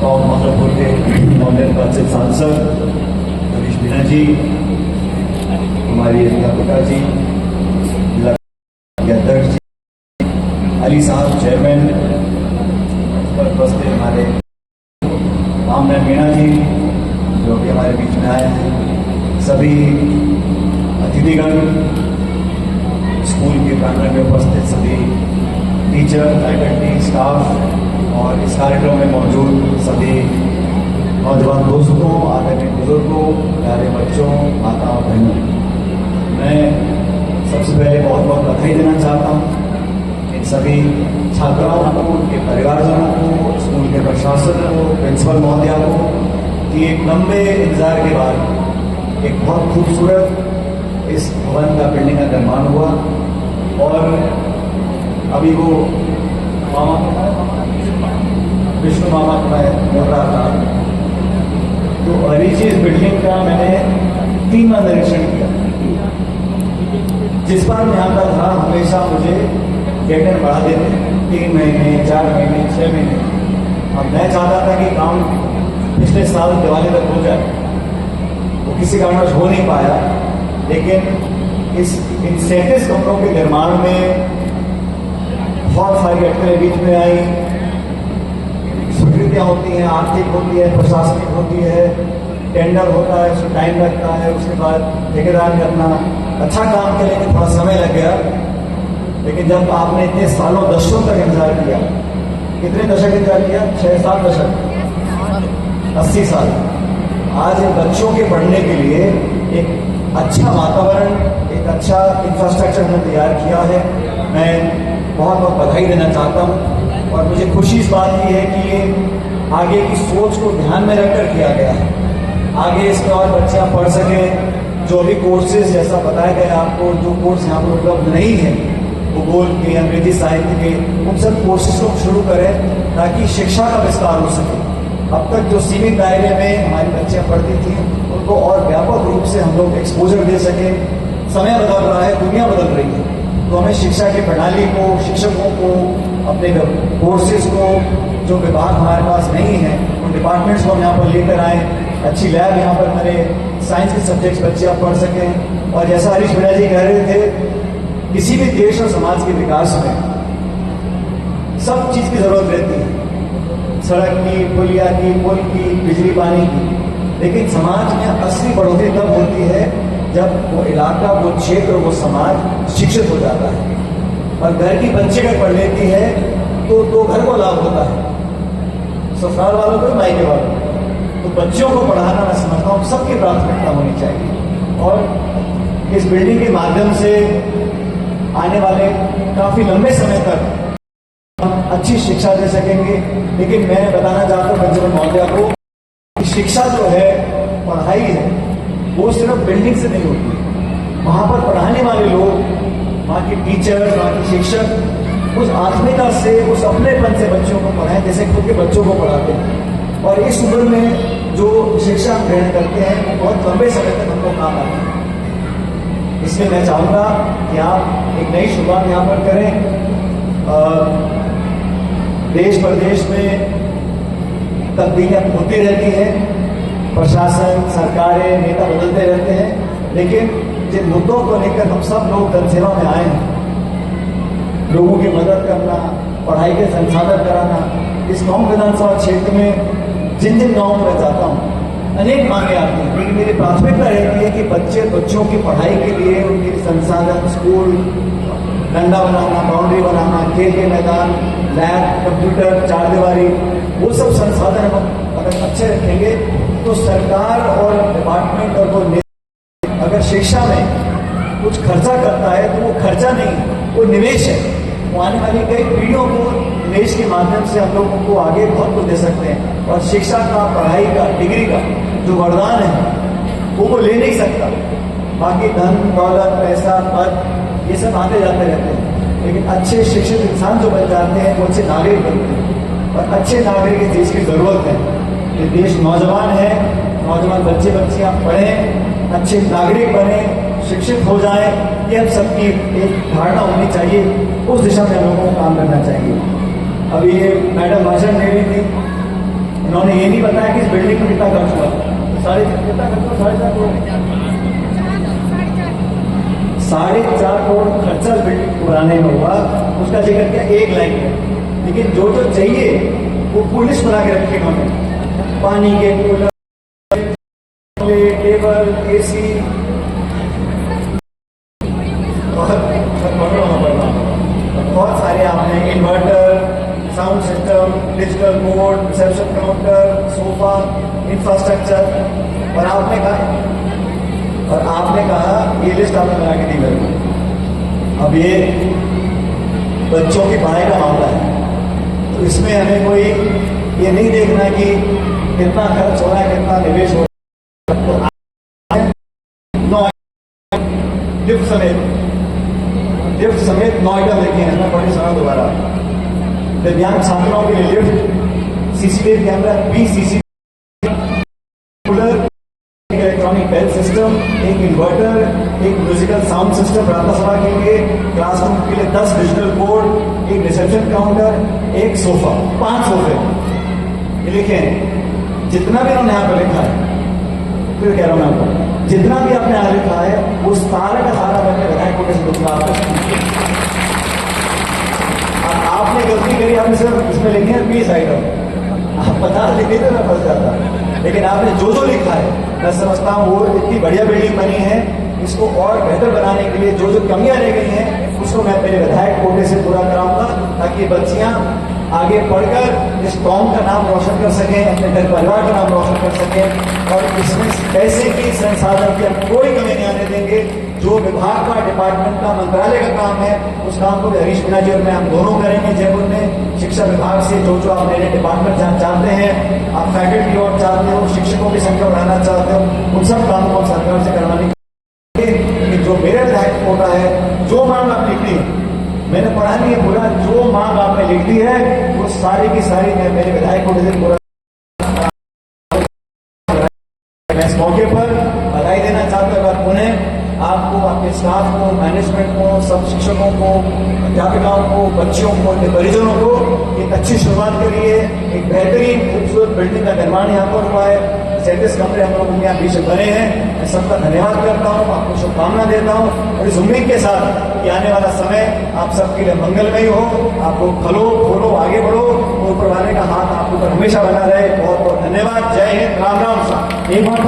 और मधुपुर के नवनिर्वाचित सांसद हरीश मीणा जी, हमारी अध्यापिका जी, अध्यक्ष जी, अली साहब चेयरमैन, पर उपस्थित हमारे रामनाथ मीणा जी जो कि हमारे बीच में आए हैं, सभी अतिथिगण, स्कूल के प्रांगण में उपस्थित सभी टीचर, फैकल्टी, स्टाफ और इस कार्यक्रम में मौजूद सभी नौजवान दोस्तों, आदरणीय बुजुर्गों, प्यारे बच्चों, माताओं, बहनों, मैं सबसे पहले बहुत बहुत बधाई देना चाहता हूँ इन सभी छात्राओं को, उनके परिवारजनों को, स्कूल के प्रशासन को, प्रिंसिपल महोदया को कि एक लंबे इंतजार के बाद एक बहुत खूबसूरत इस भवन का, बिल्डिंग का निर्माण हुआ। और अभी वो विष्णु मामा को मैं बोल रहा था, तो हरीश जी इस बिल्डिंग का मैंने 3 बार निरीक्षण किया। जिस बार मैं आता था हमेशा मुझे डेडलाइन बढ़ा देते, 3 महीने, 4 महीने, 6 महीने। अब मैं चाहता था कि काम पिछले साल दिवाली तक हो जाए, वो किसी कारणवश हो नहीं पाया। लेकिन इन 37 कमरों के निर्माण में बहुत सारी अटकलें बीच में आई, स्वीकृतियाँ होती हैं, आर्थिक होती है, प्रशासनिक होती है, टेंडर होता है, उसमें टाइम लगता है, उसके बाद ठेकेदार करना। अच्छा काम के लिए थोड़ा समय लग गया, लेकिन जब आपने इतने सालों, दशकों तक इंतजार किया, कितने दशक इंतजार किया? 6-7 दशक, 80 साल। आज इन बच्चों के पढ़ने के लिए एक अच्छा वातावरण, एक अच्छा इंफ्रास्ट्रक्चर हमने तैयार किया है। मैं बहुत बहुत बधाई देना चाहता हूँ और मुझे खुशी इस बात की है कि ये आगे की सोच को ध्यान में रखकर किया गया है। आगे इसमें और बच्चे पढ़ सकें, जो भी कोर्सेज जैसा बताया गया आपको, जो कोर्स यहाँ पर उपलब्ध नहीं है, भूगोल के, अंग्रेजी साहित्य के, उन सब कोर्सेज को शुरू करें ताकि शिक्षा का विस्तार हो सके। अब तक जो सीमित दायरे में हमारी बच्चियाँ पढ़ती थी, उनको और व्यापक रूप से हम लोग एक्सपोजर दे सकें। समय बदल रहा है, दुनिया बदल रही है, तो हमें शिक्षा की प्रणाली को, शिक्षकों को, अपने कोर्सेज को, जो विभाग हमारे पास नहीं है, उन डिपार्टमेंट्स को हम यहाँ पर लेकर आएँ। अच्छी लैब यहाँ पर हमारे साइंस के सब्जेक्ट्स बच्चे आप पढ़ सकें। और जैसा हरीश मीणा जी कह रहे थे, किसी भी देश और समाज के विकास में सब चीज़ की जरूरत रहती है, सड़क की, पुलिया की, पुल की, बिजली पानी की। लेकिन समाज में असली बढ़ोतरी तब होती है जब वो इलाका, वो क्षेत्र, वो समाज शिक्षित हो जाता है। और घर की बच्चे अगर पढ़ लेती है तो घर को लाभ होता है, ससुराल वालों को, मायके वालों को। तो बच्चों को पढ़ाना, मैं समझता हूँ सबकी प्राथमिकता होनी चाहिए। और इस बिल्डिंग के माध्यम से आने वाले काफी लंबे समय तक हम अच्छी शिक्षा दे सकेंगे। लेकिन मैं बताना चाहता हूँ प्रिंसिपल महोदया को कि शिक्षा जो है, पढ़ाई है, वो सिर्फ बिल्डिंग से नहीं होती है। वहाँ पर पढ़ाने वाले लोग, वहाँ के टीचर, वहाँ के शिक्षक उस आत्मीयता से, उस अपनेपन से बच्चों को पढ़ाएं जैसे खुद के बच्चों को पढ़ाते हैं। और इस उम्र में जो शिक्षा हम ग्रहण करते हैं, वो बहुत लंबे समय तक हमको काम आती है। इसलिए मैं चाहूँगा कि आप एक नई शुरुआत यहाँ पर करें। देश प्रदेश में तब्दीलियाँ होती रहती हैं, प्रशासन, सरकारें, नेता बदलते रहते हैं, लेकिन जिन मुद्दों को लेकर हम सब लोग जनसेवा में आए हैं, लोगों की मदद करना, पढ़ाई के संसाधन कराना, इस गाँव विधानसभा क्षेत्र में जिन जिन गाँव में जाता हूँ अनेक मांगे आती हैं, लेकिन मेरी प्राथमिकता रहती है कि बच्चों की पढ़ाई के लिए उनके संसाधन, स्कूल, डंडा बनाना, बाउंड्री बनाना, खेल के मैदान, लैब, कंप्यूटर, चारदीवारी, वो सब संसाधन हम अगर अच्छे रखेंगे तो सरकार और डिपार्टमेंट और वो अगर शिक्षा में कुछ खर्चा करता है तो वो खर्चा नहीं, वो निवेश है। वो आने वाली कई पीढ़ियों को निवेश के माध्यम से हम लोगों को आगे बहुत कुछ दे सकते हैं। और शिक्षा का, पढ़ाई का, डिग्री का जो वरदान है वो ले नहीं सकता। बाकी धन, दौलत, पैसा, पद, ये सब आते जाते रहते हैं, लेकिन अच्छे शिक्षित इंसान जो बन जाते हैं वो अच्छे नागरिक बनते हैं। और अच्छे नागरिक इस देश की जरूरत है। ये देश नौजवान है, नौजवान बच्चे बच्चियाँ पढ़ें, अच्छे नागरिक बने, शिक्षित हो जाए, ये हम सबकी एक धारणा होनी चाहिए। उस दिशा में हम लोगों को काम करना चाहिए। अभी ये मैडम भाषण दे रही थी, इन्होंने ये नहीं बताया कि इस बिल्डिंग में कितना खर्च हुआ। कितना खर्च हुआ? 4.5 करोड़। 4.5 करोड़ खर्चा बिल्डिंग को बनाने में हुआ। उसका जिक्र किया 1 लाइन में, लेकिन जो जो चाहिए वो पुलिस बना के रखी इन्होंने। पानी के कूलर, टेबल, एसी, बहुत सारे आपने inverter, sound system, digital board, reception counter, sofa, infrastructure. और आपने कहा ये लिस्ट आपने बना के दी मेरे को। अब ये बच्चों की पढ़ाई का मामला है, तो इसमें हमें कोई ये नहीं देखना कि कितना खर्च हो रहा है, कितना निवेश हो रहा है। लिफ्ट समेत 9 आइटम देखे हैं ना, पढ़ी सुना दोबारा। दिव्यांग छात्राओं के लिए lift, CCTV camera, PCC cooler, electronic bell system, एक इन्वर्टर, एक म्यूजिकल साउंड सिस्टम प्रार्थना सभा के लिए, क्लासरूम के लिए 10 डिजिटल बोर्ड, एक रिसेप्शन काउंटर, एक सोफा, 5 सोफे। ये लिखे जितना भी उन्होंने यहाँ पर लिखा है, फिर कह रहा हूं मैं आपको, जितना भी आपने यहाँ लिखा है वो सारा का सारा मैंने विधायक कोटे से दूंगा आपको। आपने गलती करी, आपने सिर्फ इसमें लिखे हैं 20 आइटम, आप 50 लिखे तो मैं फंस जाता। लेकिन आपने जो जो लिखा है, मैं समझता हूँ वो इतनी बढ़िया बिल्डिंग बनी है। इसको और बेहतर बनाने के लिए जो जो कमियां रह गई हैं उसको मैं मेरे विधायक कोटे से पूरा कराऊंगा, ताकि बच्चियां आगे पढ़कर इस कौम का नाम रोशन कर सकें, अपने घर परिवार का नाम रोशन कर सकें। और इसमें पैसे की, संसाधन की हम कोई कमी नहीं आने देंगे। जो विभाग का, डिपार्टमेंट का, मंत्रालय का काम है, उस काम को हरीश मीणा जी और मैं हम दोनों करेंगे जयपुर में। शिक्षा विभाग से जो जो आप नए डिपार्टमेंट चाहते हैं, आप फैकल्टी और चाहते हो, शिक्षकों की संख्या बढ़ाना चाहते हो, उन सब कामों को सरकार से करवाने कि जो मेरे विधायक कोटा है, जो मांग आप लिख दी, मैंने पढ़ा नहीं है पूरा, जो मांग आपने लिख दी है वो सारी की सारी मैं मेरे विधायक कोटे से पूरा। मैं इस मौके पर बधाई देना चाहता हूँ पुनः आपको, आपके स्टाफ को, मैनेजमेंट को, सब शिक्षकों को, अध्यापिकाओं को, बच्चों को, उनके परिजनों को एक अच्छी शुरुआत करिए। एक बेहतरीन खूबसूरत बिल्डिंग का निर्माण यहाँ पर हुआ है। 37 कमरे हम लोग यहाँ बीच बने हैं। मैं सबका धन्यवाद करता हूँ, आपको शुभकामना देता हूँ और इस उम्मीद के साथ कि आने वाला समय आप सबके लिए मंगलमय हो, आपको फलो फूलो, आगे बढ़ो, ऊपर वाले का हाथ आपके ऊपर हमेशा बना रहे। बहुत बहुत धन्यवाद। जय हिंद, राम राम। साहब एक बार